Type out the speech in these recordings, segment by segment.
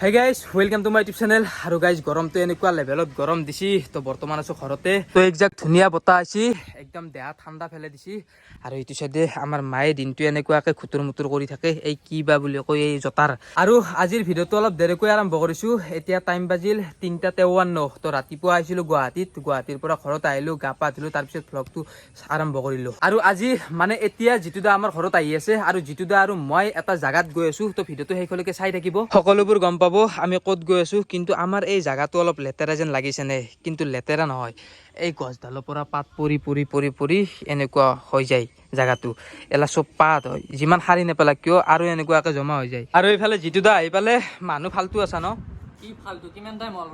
Hey guys, welcome to my YouTube channel. আৰু guys গৰমটো এনেকুৱা লেভেলত গৰম দিছি তো বৰ্তমান আছো ঘৰতে তো একজাক ধুনিয়া বতা আছি একদম দেহা ঠাণ্ডা ফেলে দিছি আৰু এইটো সাইডে আমাৰ মায়ে দিনটো এনেকুৱাকে খুতুৰ মুতুৰ কৰি থাকে এই কি বা বুলি কয় এই জতাৰ আৰু আজিৰ ভিডিওটো অলপ দেৰিকৈ আৰম্ভ কৰিছো এতিয়া টাইম বাজিল 3:53 তো ৰাতিপুৱা আহিছিলো গুৱাহাটীৰ পৰা ঘৰত আহিলো গা পা ধুলো তাৰ পিছত ভ্লগটো আৰম্ভ কৰিলো আৰু আজি মানে এতিয়া জিতুদা আমাৰ ঘৰত আহি আছে আৰু জিতুদা আৰু মই এটা জাগাত গৈ আছো তো ভিডিওটো হেইখলৈকে চাই থাকিব সকলোবোৰ গম পাব আমি কত গৈ আছো কিন্তু আমাৰ এই জায়গাটো অলপ লেতেৰা যেন লাগিছে নে কিন্তু লেতেৰা নহয় এই গছডালৰ পৰা পাত পৰি এনেকুৱা হৈ যায় জায়গাটো এলা সব পাত হয় যিমান হাৰি নেপেলা কিয় আৰু এনেকুৱাকে জমা হৈ যায় আৰু এইফালে জিতুদা এইফালে মানুহ ফালতু আছে ন কি ফালতু কিমান টাইম হল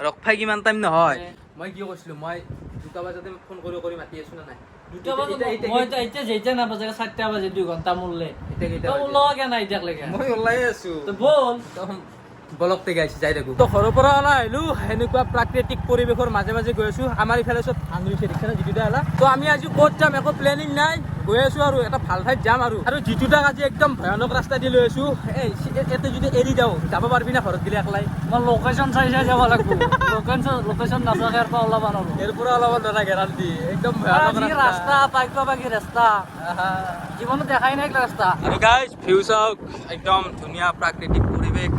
ৰখফাই কিমান টাইম নহয় মই কি কৈছিলো মই 2টা বজাতে ফোন কৰি মাতি আছো না নাই 2টা বজাত মই এতিয়া যেইটা না বাজে 7টা বাজে 2 ঘন্টা মূল্যে এতিয়া ওলাগে নাই এতিয়া লাগে মই ওলাই আছো তো বল বলকতে গাইছি যাই থাকো তো ঘৰৰ পৰা ওলাই আহিলো এনেকুৱা প্ৰাকৃতিক পৰিৱেশৰ মাজে মাজে গৈ আছো আমাৰ ইফালে চব ধান ৰুইছে দেখিছা না জিতুদা এলা তো আমি আজি ক'ত যাম একো প্লেনিং নাই গৈ আছো আৰু এটা ভাল ঠাইত যাম আৰু জিতুদাক আজি একদম ভয়ানক ৰাস্তা দি লৈ আছো এতে যদি এৰি যাও যাব পাৰবি না ঘৰত গিলে একলাই মই লোকেশন চাই যাব লাগিব লোকেশন নাচাকে আৰু ওলাব নোৱাৰো এৰ পৰা ওলাব নোৱাৰা গ্যাৰান্টি একদম ভয়ানক ৰাস্তা পাকি ৰাস্তা জীৱনত দেখাই নাই ৰাস্তা আৰু গাইস ভিউ চাওক একদম ধুনীয়া প্ৰাকৃতিক পৰিৱেশ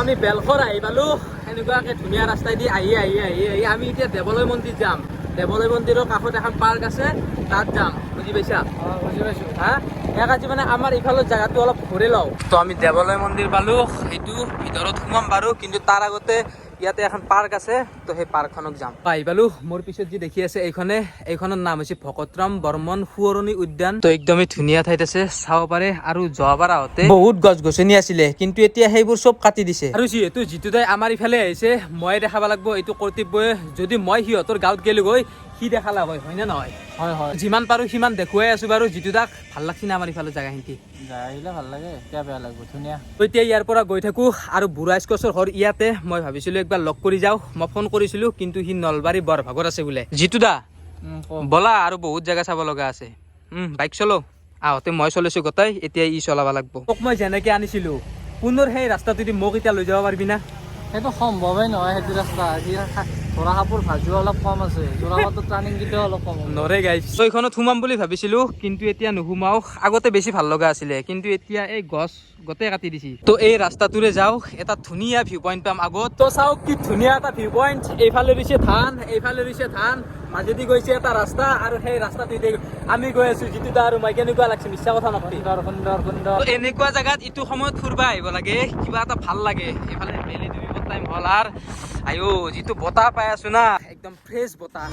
আমি বেলখৰ আহি পালো এনেকুৱাকে ধুনীয়া ৰাস্তাই দি আহি আমি এতিয়া দেৱলয় মন্দিৰ যাম দেৱলয় মন্দিৰৰ কাষত এখন পাৰ্ক আছে তাত যাম বুজি পাইছা বুজি পাইছো হা আজি মানে আমাৰ ইফালৰ জায়গাটো অলপ ঘূৰি লওঁ তো আমি দেৱলয় মন্দিৰ পালো সেইটো ভিতৰত সোমাম বাৰু কিন্তু তাৰ আগতে ইয়াতে এখন পাৰ্ক আছে তো সেই পাৰ্কখনক যাম আহি পালো মোৰ পিছত যি দেখি আছে এইখনৰ নাম হৈছে ভকতৰাম বৰ্মন সুৱৰণী উদ্যান তো একদমেই ধুনীয়া ঠাইত আছে চাব পাৰে আৰু যোৱাবাৰ আহোঁতে বহুত গছ গছনি আছিলে কিন্তু এতিয়া সেইবোৰ চব কাটি দিছে আৰু যিহেতু জিতুদাই আমাৰ ইফালে আহিছে মই দেখাব লাগিব এইটো কৰ্তব্যই যদি মই সিহঁতৰ গাঁৱত গেলো গৈ কি দেখালা হয় নে নহয় হয় যিমান পাৰো সিমান দেখুৱাই আছো বাৰু জিতুদাক ভাল লাগছি না আমাৰ ইফালে জাগাখিনি আহিলে ভাল লাগে এতিয়া বেয়া লাগিব ধুনীয়া এতিয়া ইয়াৰ পৰা গৈ থাকো আৰু বুঢ়া স্কচৰ ঘৰ ইয়াতে মই ভাবিছিলো একবাৰ লগ কৰি যাওঁ মই ফোন কৰিছিলো কিন্তু সি নলবাৰী বৰভাগত আছে বোলে জিতুদা বলা আৰু বহুত জাগা চাব লগা আছে বাইক চলো আহোঁতে মই চলিছো গোটাই এতিয়া ই চলাব লাগব তোক মই যেনেকে আনিছিলো পুনৰ সেই ৰাস্তাটোদি মোক এতিয়া লৈ যাব পাৰিবি না সেইটো সম্ভৱেই নহয় সেইটো ৰাস্তা ধৰা কাপোৰ ভাজো অলপ কম আছে যোৰাবাটত টাৰ্ণিং কেতিয়াও অলপ কম নৰে গাইছ এইখনত সোমাম বুলি ভাবিছিলো কিন্তু এতিয়া নুসুমাও আগতে বেছি ভাল লগা আছিলে কিন্তু এতিয়া এই গছ গোটেই কাটি দিছি তো এই ৰাস্তাটোৰে যাও এটা ধুনীয়া ভিউ পইণ্ট পাম আগত তো চাওক কি ধুনীয়া এটা ভিউ পইণ্ট এইফালে ৰুইছে ধান মাজেদি গৈছে এটা ৰাস্তা আৰু সেই ৰাস্তাটোতে আমি গৈ আছো জিতুদা আৰু মই কেনেকুৱা লাগছে মিছা কথা নকবি সুন্দৰ এনেকুৱা জাগাত ইটো সময়ত ফুৰবা আহিব লাগে কিবা এটা ভাল লাগে এইফালে বেলি ডুবিব টাইম হল আৰু আয়ো যিটো বতাহ পাই আছো না একদম ফ্ৰেছ বতাহ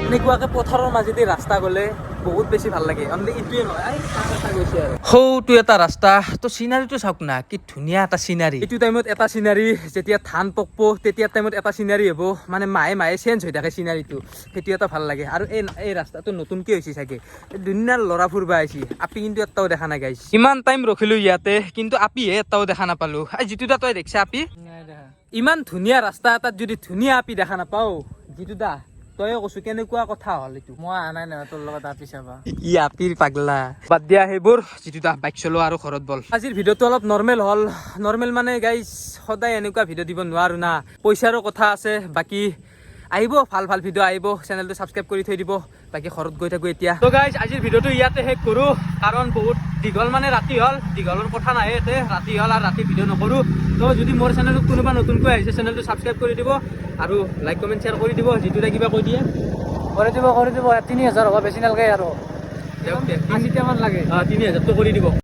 এনেকুৱাকে পথাৰৰ মাজেদি ৰাস্তা গ'লে বহুত বেছি ভাল লাগে ইটোৱে নহয় সৌটো এটা ৰাস্তা তো চিনাৰীটো চাওক না কি ধুনীয়া এটা চিনাৰী এইটো টাইমত এটা চিনাৰী যেতিয়া ধান পকব তেতিয়া টাইমত এটা চিনাৰী হ'ব মানে মাহে চেঞ্জ হৈ থাকে চিনাৰীটো সেইটো এটা ভাল লাগে আৰু এই ৰাস্তাটো নতুনকে হৈছে চাগে দুনিয়াৰ ল'ৰা ফুৰবা আহিছি আপি কিন্তু এটাও দেখা নাই গাইছ ইমান টাইম ৰখিলো ইয়াতে কিন্তু আপিহে এটাও দেখা নাপালো জিতুদা তই দেখিছা আপি ইমান ধুনীয়া ৰাস্তা এটাত যদি ধুনীয়া আপি দেখা নাপাও জিতুদা তই কৈছো কেনেকুৱা কথা হ'ল এইটো মই আনাই নাই তোৰ লগত আপি চাবা ই আপিৰ পাগলা বাদ দিয়া সেইবোৰ জিতুদা বাইক চলো আৰু ঘৰত বল আজিৰ ভিডিঅ'টো অলপ নৰ্মেল মানে গাইজ সদায় এনেকুৱা ভিডিঅ' দিব নোৱাৰো না পইচাৰো কথা আছে বাকী আহিব ভাল ভিডিঅ' আহিব চেনেলটো ছাবস্ক্ৰাইব কৰি থৈ দিব বাকী ঘৰত গৈ থাকো এতিয়া তো গাইজ আজিৰ ভিডিঅ'টো ইয়াতে শেষ কৰো কাৰণ বহুত দীঘল মানে ৰাতি হ'ল দীঘলৰ কথা নাই ইয়াতে ৰাতি হ'ল আৰু ৰাতি ভিডিঅ' নকৰো তো যদি মোৰ চেনেলটোত কোনোবা নতুনকৈ আহিছে চেনেলটো ছাবস্ক্ৰাইব কৰি দিব আৰু লাইক কমেণ্ট শ্বেয়াৰ কৰি দিব জিতুদাই কিবা কৈ দিয়ে কৰি দিব 3000 হ'ব বেছি নালাগে আৰু 80টা মান লাগে 3000 তো কৰি দিব